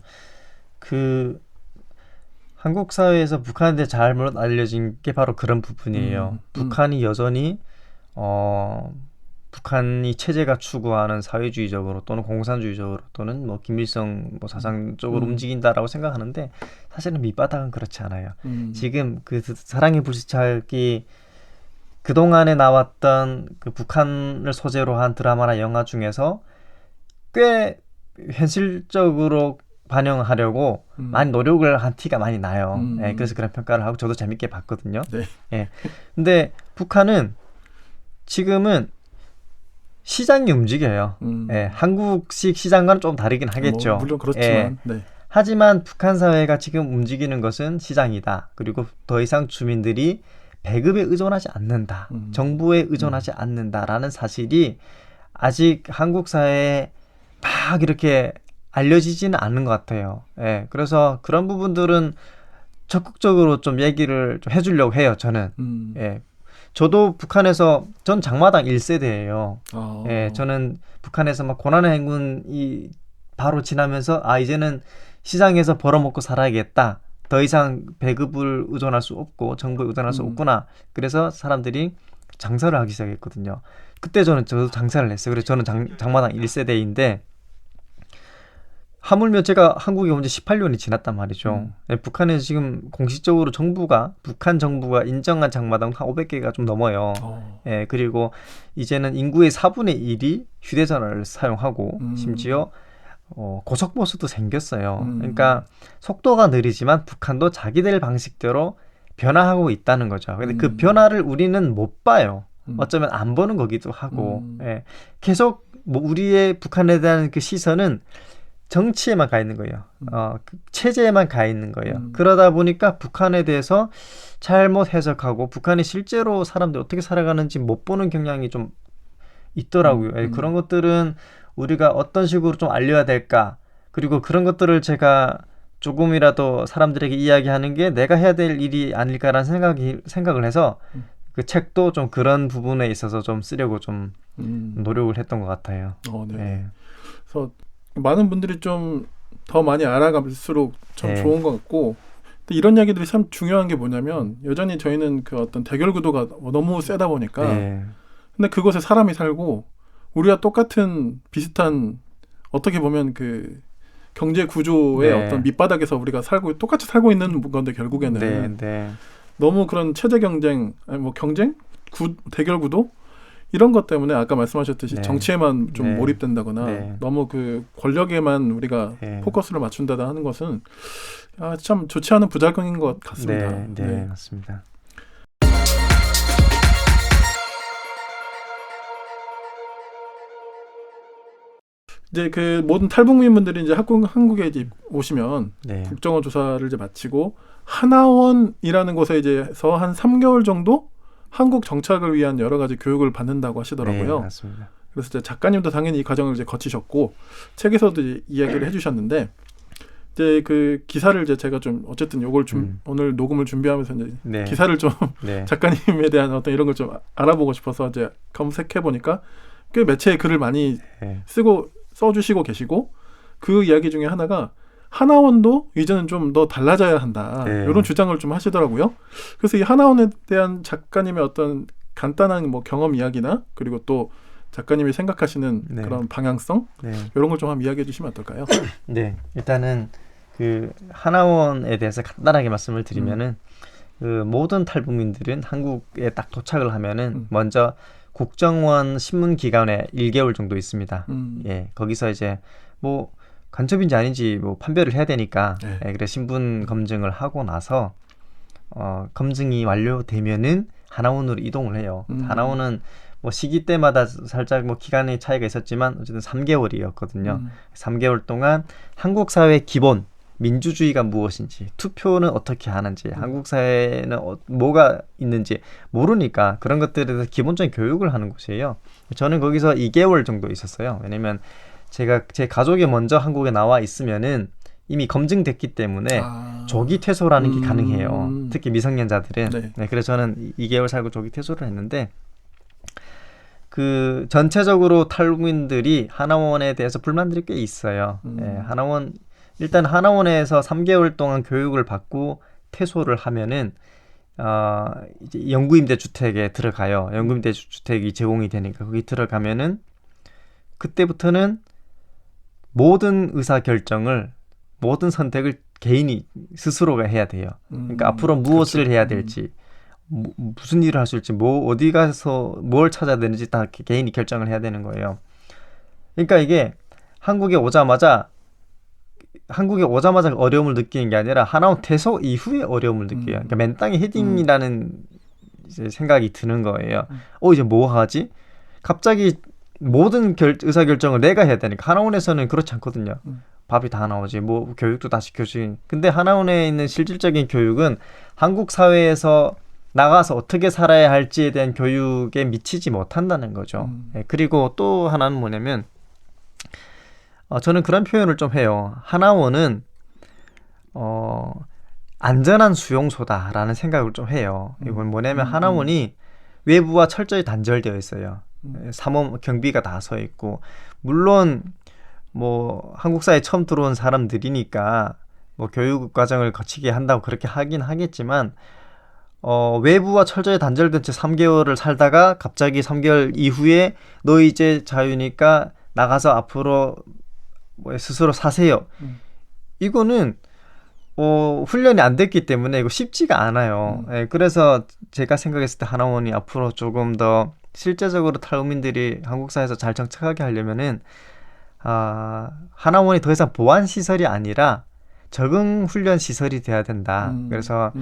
한국 사회에서 북한에 대해 잘못 알려진 게 바로 그런 부분이에요. 북한이 여전히 북한이 체제가 추구하는 사회주의적으로 또는 공산주의적으로 또는 뭐 김일성 사상적으로 움직인다라고 생각하는데 사실은 밑바닥은 그렇지 않아요. 지금 그 사랑의 불시착이 그동안에 나왔던 그 북한을 소재로 한 드라마나 영화 중에서 꽤 현실적으로 반영하려고 많이 노력을 한 티가 많이 나요. 그래서 그런 평가를 하고 저도 재밌게 봤거든요. 근데 북한은 지금은 시장이 움직여요. 한국식 시장과는 좀 다르긴 하겠죠. 물론 그렇지만. 하지만 북한 사회가 지금 움직이는 것은 시장이다. 그리고 더 이상 주민들이 배급에 의존하지 않는다. 정부에 의존하지 않는다라는 사실이 아직 한국 사회에 막 이렇게 알려지지는 않는 것 같아요. 그래서 그런 부분들은 적극적으로 좀 얘기를 좀 해주려고 해요. 저는. 저도 북한에서 전 장마당 1세대예요. 저는 북한에서 막 고난의 행군이 바로 지나면서 이제는 시장에서 벌어먹고 살아야겠다. 더 이상 배급을 의존할 수 없고 정부에 의존할 수 없구나. 그래서 사람들이 장사를 하기 시작했거든요. 그때 저도 장사를 했어요. 그래서 저는 장마당 1세대인데 하물며 제가 한국에 온 지 18년이 지났단 말이죠. 예, 북한에서 지금 공식적으로 북한 정부가 인정한 장마당 한 500개가 좀 넘어요. 예, 그리고 이제는 인구의 4분의 1이 휴대전화를 사용하고 심지어 고속버스도 생겼어요. 그러니까 속도가 느리지만 북한도 자기들 방식대로 변화하고 있다는 거죠. 근데 그 변화를 우리는 못 봐요. 어쩌면 안 보는 거기도 하고 예, 계속 뭐 우리의 북한에 대한 그 시선은 정치에만 가 있는 거예요. 그 체제에만 가 있는 거예요. 그러다 보니까 북한에 대해서 잘못 해석하고 북한이 실제로 사람들이 어떻게 살아가는지 못 보는 경향이 좀 있더라고요. 예, 그런 것들은 우리가 어떤 식으로 좀 알려야 될까? 그리고 그런 것들을 제가 조금이라도 사람들에게 이야기하는 게 내가 해야 될 일이 아닐까라는 생각을 해서 그 책도 좀 그런 부분에 있어서 좀 쓰려고 좀 노력을 했던 것 같아요. 네. 예. 그래서 많은 분들이 좀 더 많이 알아갈수록 참 네. 좋은 것 같고, 또 이런 이야기들이 참 중요한 게 뭐냐면 여전히 저희는 그 어떤 대결 구도가 너무 세다 보니까 네. 근데 그곳에 사람이 살고 우리와 똑같은 비슷한 어떻게 보면 그 경제 구조의 네. 어떤 밑바닥에서 우리가 살고 똑같이 살고 있는 건데 결국에는 네. 네. 너무 그런 체제 경쟁, 아니 뭐 경쟁, 대결 구도 이런 것 때문에 아까 말씀하셨듯이 네. 정치에만 좀 네. 몰입된다거나 네. 너무 그 권력에만 우리가 네. 포커스를 맞춘다다 하는 것은 참 좋지 않은 부작용인 것 같습니다. 네. 네. 맞습니다. 이제 그 모든 탈북민분들이 이제 한국에 이제 오시면 네. 국정원 조사를 이제 마치고 하나원이라는 곳에 이제서 한 3개월 정도 한국 정착을 위한 여러 가지 교육을 받는다고 하시더라고요. 네, 맞습니다. 그래서 이제 작가님도 당연히 이 과정을 이제 거치셨고 책에서도 이야기를 해주셨는데 이제 그 기사를 이제 제가 좀 어쨌든 요걸 좀 오늘 녹음을 준비하면서 이제 네. 기사를 좀 네. 작가님에 대한 어떤 이런 걸 좀 알아보고 싶어서 이제 검색해 보니까 꽤 매체에 글을 많이 네. 써주시고 계시고 그 이야기 중에 하나가 하나원도 이제는 좀 더 달라져야 한다. 네. 이런 주장을 좀 하시더라고요. 그래서 이 하나원에 대한 작가님의 어떤 간단한 뭐 경험 이야기나 그리고 또 작가님이 생각하시는 네. 그런 방향성 네. 이런 걸 좀 한번 이야기해 주시면 어떨까요? 네. 일단은 그 하나원에 대해서 간단하게 말씀을 드리면은 그 모든 탈북민들은 한국에 딱 도착을 하면은 먼저 국정원 신문기관에 1개월 정도 있습니다. 예, 거기서 이제 뭐 간첩인지 아닌지 뭐 판별을 해야 되니까 네. 예, 그래 신분 검증을 하고 나서 검증이 완료되면은 하나원으로 이동을 해요. 하나원은 뭐 시기 때마다 살짝 뭐 기간의 차이가 있었지만 어쨌든 3개월이었거든요. 3개월 동안 한국 사회의 기본 민주주의가 무엇인지, 투표는 어떻게 하는지, 한국 사회는 뭐가 있는지 모르니까 그런 것들에 대해서 기본적인 교육을 하는 곳이에요. 저는 거기서 2개월 정도 있었어요. 왜냐면 제 가족이 먼저 한국에 나와 있으면은 이미 검증됐기 때문에 조기 퇴소라는 게 가능해요. 특히 미성년자들은. 네. 네, 그래서 저는 2개월 살고 조기 퇴소를 했는데 그 전체적으로 탈북민들이 하나원에 대해서 불만들이 꽤 있어요. 예, 일단 하나원에서 3개월 동안 교육을 받고 퇴소를 하면은 이제 영구임대 주택에 들어가요. 영구임대 주택이 제공이 되니까 거기 들어가면은 그때부터는 모든 의사결정을 모든 선택을 개인이 스스로가 해야 돼요. 그러니까 앞으로 무엇을 그렇죠. 해야 될지 무슨 일을 할 수 있을지 어디 가서 뭘 찾아야 되는지 다 개인이 결정을 해야 되는 거예요. 그러니까 이게 한국에 오자마자 어려움을 느끼는 게 아니라 하나원 퇴소 이후에 어려움을 느껴요. 그러니까 맨 땅에 헤딩이라는 이제 생각이 드는 거예요. 이제 뭐 하지? 갑자기 모든 의사결정을 내가 해야 되니까 하나원에서는 그렇지 않거든요. 밥이 다 나오지, 뭐 교육도 다 시켜주긴. 근데 하나원에 있는 실질적인 교육은 한국 사회에서 나가서 어떻게 살아야 할지에 대한 교육에 미치지 못한다는 거죠. 그리고 또 하나는 뭐냐면 저는 그런 표현을 좀 해요. 하나원은 안전한 수용소다라는 생각을 좀 해요. 이건 뭐냐면 하나원이 외부와 철저히 단절되어 있어요. 삼엄 경비가 다 서 있고, 물론 뭐 한국 사회에 처음 들어온 사람들이니까 뭐 교육 과정을 거치게 한다고 그렇게 하긴 하겠지만 외부와 철저히 단절된 채 3개월을 살다가 갑자기 3개월 이후에 너 이제 자유니까 나가서 앞으로 뭐 스스로 사세요. 음. 이거는 훈련이 안 됐기 때문에 이거 쉽지가 않아요. 예, 그래서 제가 생각했을 때 하나원이 앞으로 조금 더 실제적으로 탈북민들이 한국 사회에서 잘 정착하게 하려면은 하나원이 더 이상 보안 시설이 아니라 적응 훈련 시설이 돼야 된다. 그래서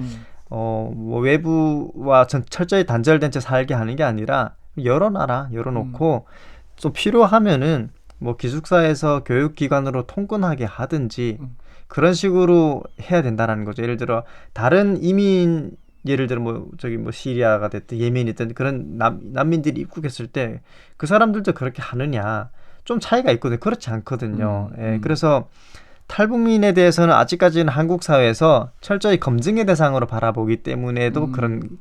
뭐 외부와 철저히 단절된 채 살게 하는 게 아니라 열어놓고 좀 필요하면은 뭐 기숙사에서 교육기관으로 통근하게 하든지 그런 식으로 해야 된다는 거죠. 예를 들어 다른 이민 예를 들어 뭐 저기 뭐 시리아가 됐든 예멘이든 그런 난민들이 입국했을 때 그 사람들도 그렇게 하느냐 좀 차이가 있거든요. 그렇지 않거든요. 예, 그래서 탈북민에 대해서는 아직까지는 한국 사회에서 철저히 검증의 대상으로 바라보기 때문에도 그런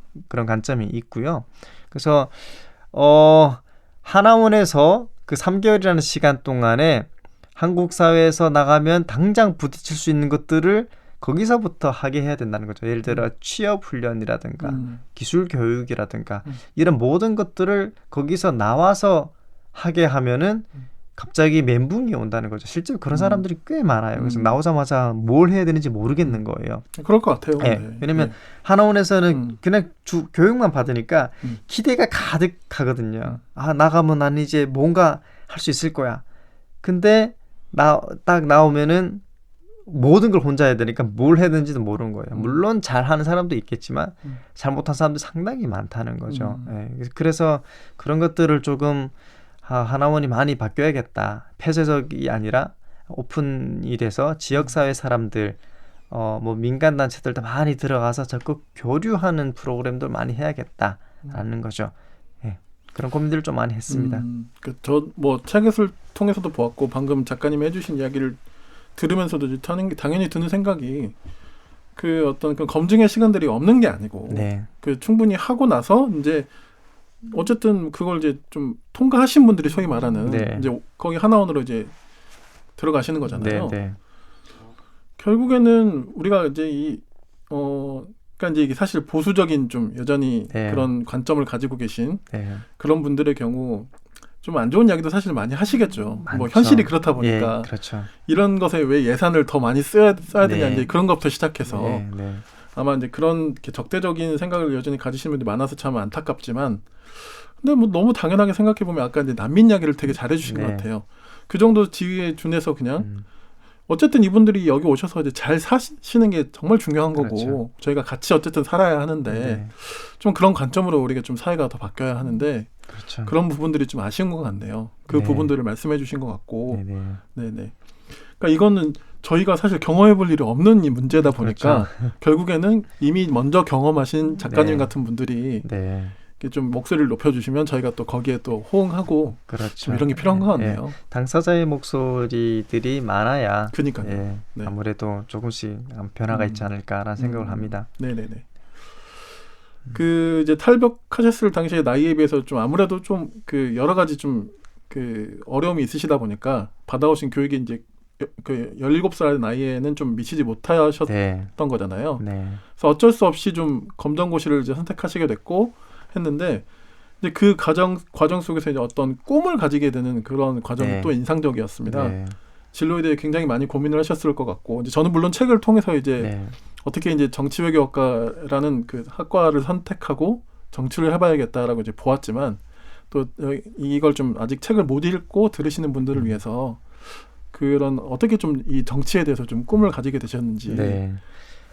관점이 있고요. 그래서 하나원에서 그 3개월이라는 시간 동안에 한국 사회에서 나가면 당장 부딪힐 수 있는 것들을 거기서부터 하게 해야 된다는 거죠. 예를 들어 취업 훈련이라든가 기술 교육이라든가 이런 모든 것들을 거기서 나와서 하게 하면은 갑자기 멘붕이 온다는 거죠. 실제로 그런 사람들이 꽤 많아요. 그래서 나오자마자 뭘 해야 되는지 모르겠는 거예요. 그럴 것 같아요. 네. 왜냐면 하나원에서는 그냥 교육만 받으니까 기대가 가득하거든요. 나가면 난 이제 뭔가 할 수 있을 거야. 근데 딱 나오면은 모든 걸 혼자 해야 되니까 뭘 해야 되는지도 모르는 거예요. 물론 잘하는 사람도 있겠지만 잘못한 사람도 상당히 많다는 거죠. 네. 그래서 그런 것들을 조금 하나원이 많이 바뀌어야겠다. 폐쇄적이 아니라 오픈이 돼서 지역사회 사람들 뭐 민간단체들도 많이 들어가서 적극 교류하는 프로그램들 많이 해야겠다라는 거죠. 예, 그런 고민들을 좀 많이 했습니다. 저 뭐 책을 통해서도 보았고 방금 작가님이 해주신 이야기를 들으면서도 당연히 드는 생각이 그 어떤 그 검증의 시간들이 없는 게 아니고 네. 그 충분히 하고 나서 이제 어쨌든 그걸 이제 좀 통과하신 분들이 소위 말하는 네. 이제 거기 하나원으로 이제 들어가시는 거잖아요. 네. 결국에는 우리가 이제 그러니까 이제 이게 사실 보수적인 좀 여전히 네. 그런 관점을 가지고 계신 네. 그런 분들의 경우 좀 안 좋은 이야기도 사실 많이 하시겠죠. 많죠. 뭐 현실이 그렇다 보니까 예, 그렇죠. 이런 것에 왜 예산을 더 많이 써야 되냐 네. 이제 그런 것부터 시작해서 네. 아마 이제 그런 이렇게 적대적인 생각을 여전히 가지시는 분들이 많아서 참 안타깝지만 근데 뭐 너무 당연하게 생각해 보면 아까 이제 난민 이야기를 되게 잘해주신 것 같아요. 그 정도 지위에 준해서 그냥 어쨌든 이분들이 여기 오셔서 이제 잘 사시는 게 정말 중요한 거고 그렇죠. 저희가 같이 어쨌든 살아야 하는데 네. 좀 그런 관점으로 우리가 좀 사회가 더 바뀌어야 하는데 그렇죠. 그런 부분들이 좀 아쉬운 것 같네요. 그 네. 부분들을 말씀해 주신 것 같고 네네. 그러니까 이거는 저희가 사실 경험해 볼 일이 없는 이 문제다 보니까 그렇죠. 결국에는 이미 먼저 경험하신 작가님 네. 같은 분들이 네. 좀 목소리를 높여주시면 저희가 또 거기에 또 호응하고 그렇죠. 좀 이런 게 필요한 것 같네요. 예. 당사자의 목소리들이 많아야 그러니까요. 예, 네. 아무래도 조금씩 변화가 있지 않을까라는 생각을 합니다. 네네네. 그 이제 탈북하셨을 당시의 나이에 비해서 좀 아무래도 좀 그 여러 가지 좀 그 어려움이 있으시다 보니까 받아오신 교육이 이제 그 17살 나이에는 좀 미치지 못하셨던 네. 거잖아요. 네. 그래서 어쩔 수 없이 좀 검정고시를 이제 선택하시게 됐고 했는데 이제 그 과정 속에서 이제 어떤 꿈을 가지게 되는 그런 과정이 네. 또 인상적이었습니다. 네. 진로에 대해 굉장히 많이 고민을 하셨을 것 같고 이제 저는 물론 책을 통해서 이제 네. 어떻게 이제 정치외교학과라는 그 학과를 선택하고 정치를 해봐야겠다라고 이제 보았지만 또 이걸 좀 아직 책을 못 읽고 들으시는 분들을 위해서 그런 어떻게 좀 이 정치에 대해서 좀 꿈을 가지게 되셨는지 네.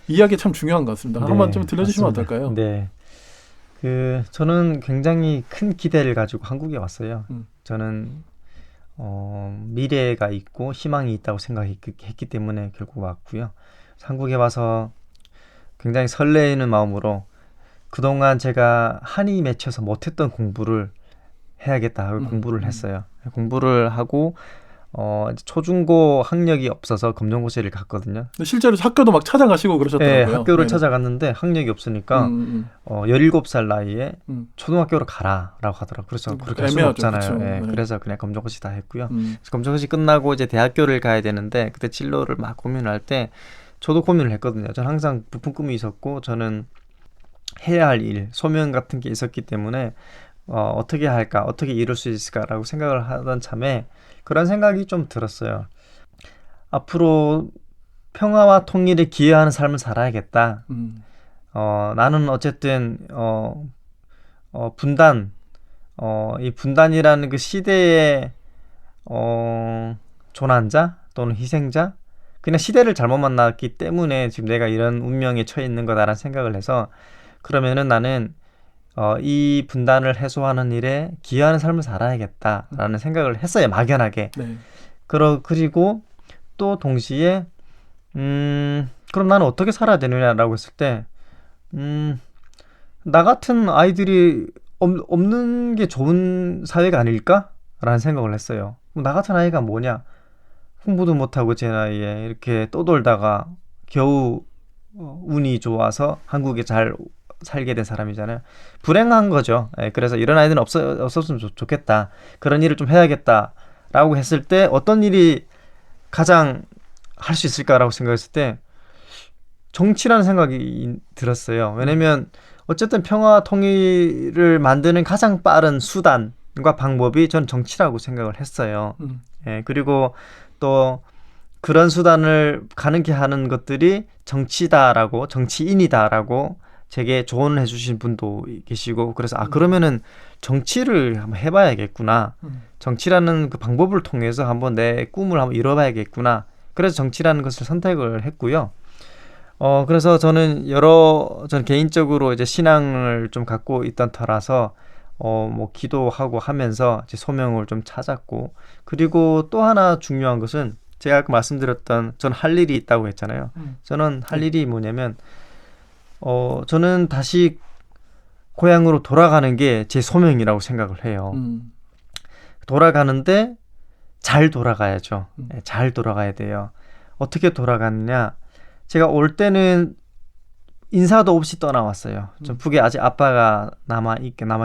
이야기 참 중요한 것 같습니다. 네, 한번 좀 들려주시면 맞습니다. 어떨까요? 네. 저는 굉장히 큰 기대를 가지고 한국에 왔어요. 저는 미래가 있고 희망이 있다고 생각했기 때문에 결국 왔고요. 한국에 와서 굉장히 설레이는 마음으로 그동안 제가 한이 맺혀서 못했던 공부를 해야겠다 하고 공부를 했어요. 공부를 하고 이제 초중고 학력이 없어서 검정고시를 갔거든요. 근데 실제로 학교도 막 찾아가시고 그러셨더라고요. 네, 학교를 네네. 찾아갔는데 학력이 없으니까 17살 나이에 초등학교로 가라라고 하더라고요. 그래서 그렇게 할 수는 애매하죠, 없잖아요. 그쵸. 네, 네. 그래서 그냥 검정고시 다 했고요. 그래서 검정고시 끝나고 이제 대학교를 가야 되는데 그때 진로를 막 고민할 때 저도 고민을 했거든요. 저는 항상 부푼 꿈이 있었고 저는 해야 할 일, 소명 같은 게 있었기 때문에 어떻게 할까, 어떻게 이룰 수 있을까라고 생각을 하던 참에 그런 생각이 좀 들었어요. 앞으로 평화와 통일에 기여하는 삶을 살아야겠다. 나는 어쨌든 분단, 이 분단이라는 그 시대의 조난자 또는 희생자, 그냥 시대를 잘못 만났기 때문에 지금 내가 이런 운명에 처해 있는 거다라는 생각을 해서, 그러면은 나는 이 분단을 해소하는 일에 기여하는 삶을 살아야겠다라는 생각을 했어요, 막연하게. 네. 그리고 또 동시에 그럼 나는 어떻게 살아야 되느냐라고 했을 때, 나 같은 아이들이 없는 게 좋은 사회가 아닐까? 라는 생각을 했어요. 나 같은 아이가 뭐냐? 공부도 못하고 제 나이에 이렇게 떠돌다가 겨우 운이 좋아서 한국에 잘 살게 된 사람이잖아요. 불행한 거죠. 그래서 이런 아이들은 없었으면 좋겠다. 그런 일을 좀 해야겠다라고 했을 때 어떤 일이 가장 할 수 있을까라고 생각했을 때 정치라는 생각이 들었어요. 왜냐면 어쨌든 평화 통일을 만드는 가장 빠른 수단과 방법이 전 정치라고 생각을 했어요. 그리고 또 그런 수단을 가능케 하는 것들이 정치다라고, 정치인이다라고 제게 조언을 해주신 분도 계시고, 그래서 그러면은 정치를 한번 해봐야겠구나. 정치라는 그 방법을 통해서 한번 내 꿈을 한번 이뤄봐야겠구나. 그래서 정치라는 것을 선택을 했고요. 그래서 저는 전 개인적으로 이제 신앙을 좀 갖고 있던 터라서 뭐 기도하고 하면서 이제 소명을 좀 찾았고, 그리고 또 하나 중요한 것은 제가 아까 말씀드렸던 전 할 일이 있다고 했잖아요. 저는 할 일이 뭐냐면 저는 다시 고향으로 돌아가는 게 제 소명이라고 생각을 해요. 돌아가는데 잘 돌아가야죠. 잘 돌아가야 돼요. 어떻게 돌아갔느냐? 제가 올 때는 인사도 없이 떠나왔어요. 전 북에 아직 아빠가 남아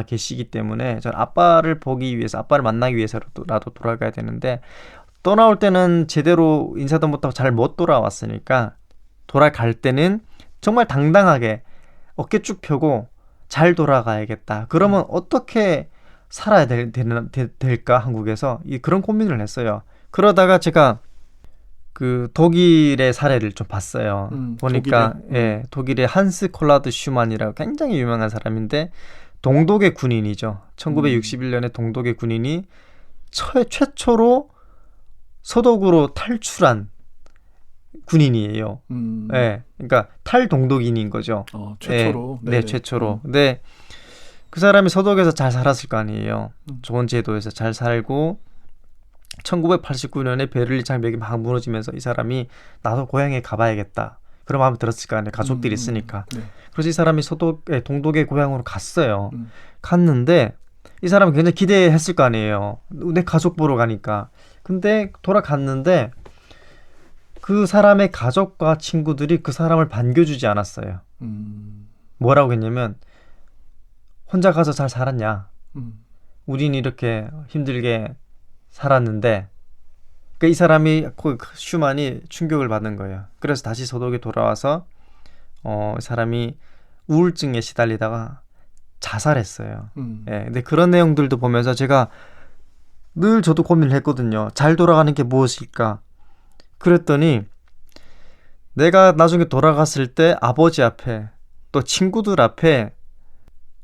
계시기 때문에 전 아빠를 보기 위해서, 아빠를 만나기 위해서라도 돌아가야 되는데, 떠나올 때는 제대로 인사도 못하고 잘 못 돌아왔으니까 돌아갈 때는 정말 당당하게 어깨 쭉 펴고 잘 돌아가야겠다. 그러면 어떻게 살아야 될까 한국에서 그런 고민을 했어요. 그러다가 제가 그 독일의 사례를 좀 봤어요. 보니까 독일의 한스 콜라드 슈만이라고 굉장히 유명한 사람인데 동독의 군인이죠. 1961년에 동독의 군인이 최초로 서독으로 탈출한 군인이에요. 그러니까 탈동독인인 거죠. 최초로. 네, 최초로. 근데 그 사람이 서독에서 잘 살았을 거 아니에요. 좋은 제도에서 잘 살고 1989년에 베를린 장벽이 막 무너지면서 이 사람이 나도 고향에 가봐야겠다. 그런 마음이 들었을 거 아니에요. 가족들이 있으니까. 그래서 이 사람이 동독의 고향으로 갔어요. 갔는데 이 사람은 굉장히 기대했을 거 아니에요. 내 가족 보러 가니까. 근데 돌아갔는데 그 사람의 가족과 친구들이 그 사람을 반겨주지 않았어요. 뭐라고 했냐면, 혼자 가서 잘 살았냐? 우린 이렇게 힘들게 살았는데, 그러니까 이 사람이, 슈만이 충격을 받은 거예요. 그래서 다시 서독에 돌아와서 이 사람이 우울증에 시달리다가 자살했어요. 근데 그런 내용들도 보면서 제가 늘 저도 고민을 했거든요. 잘 돌아가는 게 무엇일까? 그랬더니 내가 나중에 돌아갔을 때 아버지 앞에 또 친구들 앞에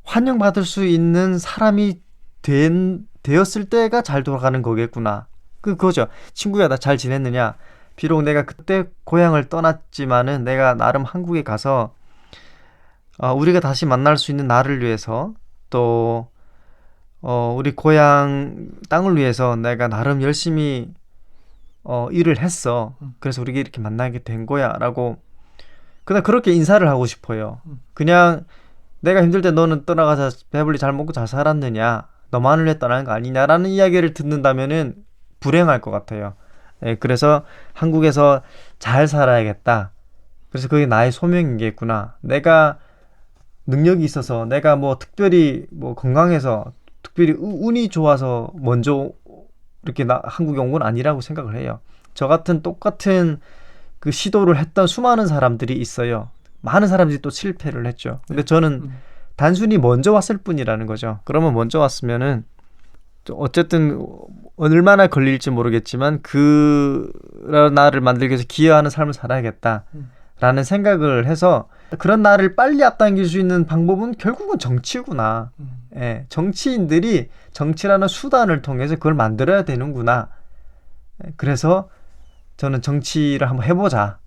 환영받을 수 있는 사람이 되었을 때가 잘 돌아가는 거겠구나. 그거죠. 친구야, 나 잘 지냈느냐? 비록 내가 그때 고향을 떠났지만은 내가 나름 한국에 가서 우리가 다시 만날 수 있는 나를 위해서, 또 우리 고향 땅을 위해서 내가 나름 열심히 일을 했어. 그래서 우리가 이렇게 만나게 된 거야 라고 그냥 그렇게 인사를 하고 싶어요. 그냥 내가 힘들 때 너는 떠나가서 배불리 잘 먹고 잘 살았느냐, 너만을 위해 떠나는 거 아니냐라는 이야기를 듣는다면은 불행할 것 같아요. 그래서 한국에서 잘 살아야겠다. 그래서 그게 나의 소명이겠구나. 내가 능력이 있어서, 내가 뭐 특별히 뭐 건강해서, 특별히 운이 좋아서 먼저 이렇게 한국에 온 건 아니라고 생각을 해요. 저 같은 똑같은 그 시도를 했던 수많은 사람들이 있어요. 많은 사람들이 또 실패를 했죠. 근데 저는 단순히 먼저 왔을 뿐이라는 거죠. 그러면 먼저 왔으면은 어쨌든 얼마나 걸릴지 모르겠지만 그런 나를 만들기 위해서 기여하는 삶을 살아야겠다라는 생각을 해서 그런 나를 빨리 앞당길 수 있는 방법은 결국은 정치구나. 예, 정치인들이 정치라는 수단을 통해서 그걸 만들어야 되는구나. 예, 그래서 저는 정치를 한번 해보자.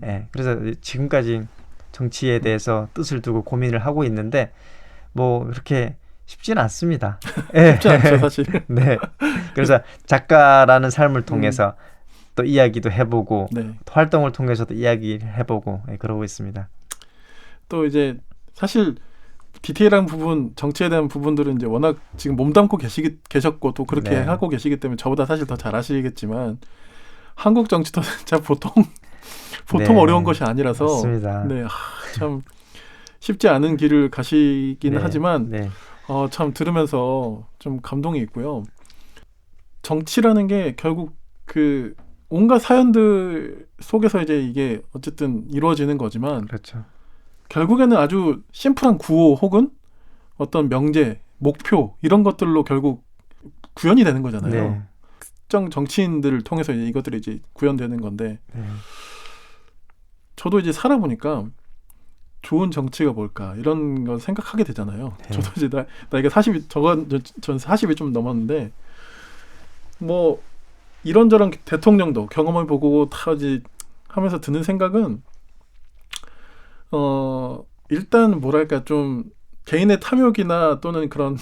예, 그래서 지금까지 정치에 대해서 뜻을 두고 고민을 하고 있는데 뭐 이렇게 쉽지는 않습니다. 예. 쉽지 않죠, 사실. 네. 그래서 작가라는 삶을 통해서 또 이야기도 해보고 네. 또 활동을 통해서도 이야기를 해보고 예, 그러고 있습니다. 또 이제 사실 디테일한 부분, 정치에 대한 부분들은 이제 워낙 지금 몸담고 계셨고 또 그렇게 네. 하고 계시기 때문에 저보다 사실 더 잘 아시겠지만 한국 정치도 진짜 보통 네. 어려운 것이 아니라서 맞습니다. 네, 참 쉽지 않은 길을 가시긴 네. 하지만 네. 참 들으면서 좀 감동이 있고요. 정치라는 게 결국 그 온갖 사연들 속에서 이제 이게 어쨌든 이루어지는 거지만 그렇죠. 결국에는 아주 심플한 구호 혹은 어떤 명제, 목표 이런 것들로 결국 구현이 되는 거잖아요. 네. 특정 정치인들을 통해서 이제 이것들이 이제 구현되는 건데 네. 저도 이제 살아보니까 좋은 정치가 뭘까 이런 거 생각하게 되잖아요. 네. 저도 이제 나이가 40이 전 40이 좀 넘었는데 뭐 이런저런 대통령도 경험을 보고 다 이제 하면서 드는 생각은 일단 뭐랄까 좀 개인의 탐욕이나 또는 그런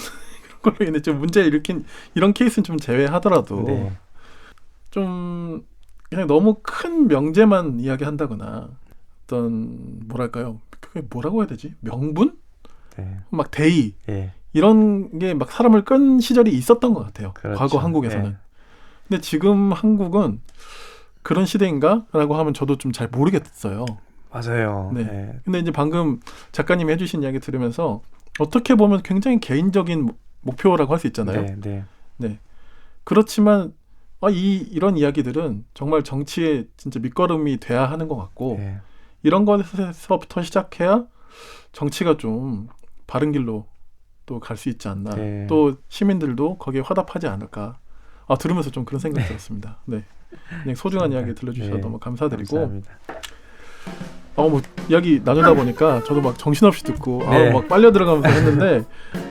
걸로 인해 좀 문제 일으킨 이런 케이스는 좀 제외하더라도 네. 좀 그냥 너무 큰 명제만 이야기한다거나 어떤 뭐랄까요? 그게 뭐라고 해야 되지? 명분? 네. 막 대의 예. 이런 게 막 사람을 끈 시절이 있었던 것 같아요. 그렇죠. 과거 한국에서는. 네. 근데 지금 한국은 그런 시대인가? 라고 하면 저도 좀 잘 모르겠어요. 맞아요. 네. 네. 근데 이제 방금 작가님이 해주신 이야기 들으면서 어떻게 보면 굉장히 개인적인 목표라고 할 수 있잖아요. 네. 네. 네. 그렇지만 이런 이야기들은 정말 정치의 진짜 밑거름이 돼야 하는 것 같고 네. 이런 것에서부터 시작해야 정치가 좀 바른 길로 또 갈 수 있지 않나. 네. 또 시민들도 거기에 화답하지 않을까. 들으면서 좀 그런 생각이 들었습니다. 네. 그냥 소중한 이야기 들려주셔서 네. 너무 감사드리고 감사합니다. 뭐 이야기 나누다 보니까 저도 막 정신없이 듣고 네. 막 빨려 들어가면서 했는데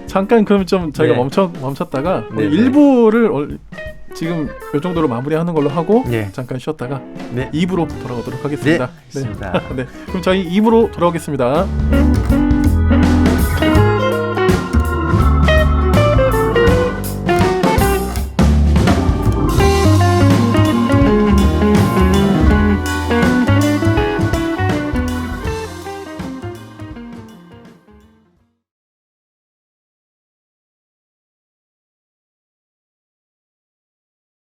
잠깐 그럼 좀 저희가 네. 멈췄다가 네, 네. 1부를 지금 이 정도로 마무리하는 걸로 하고 네. 잠깐 쉬었다가 네. 2부로 돌아오도록 하겠습니다. 네. 알겠습니다. 네. 그럼 저희 2부로 돌아오겠습니다.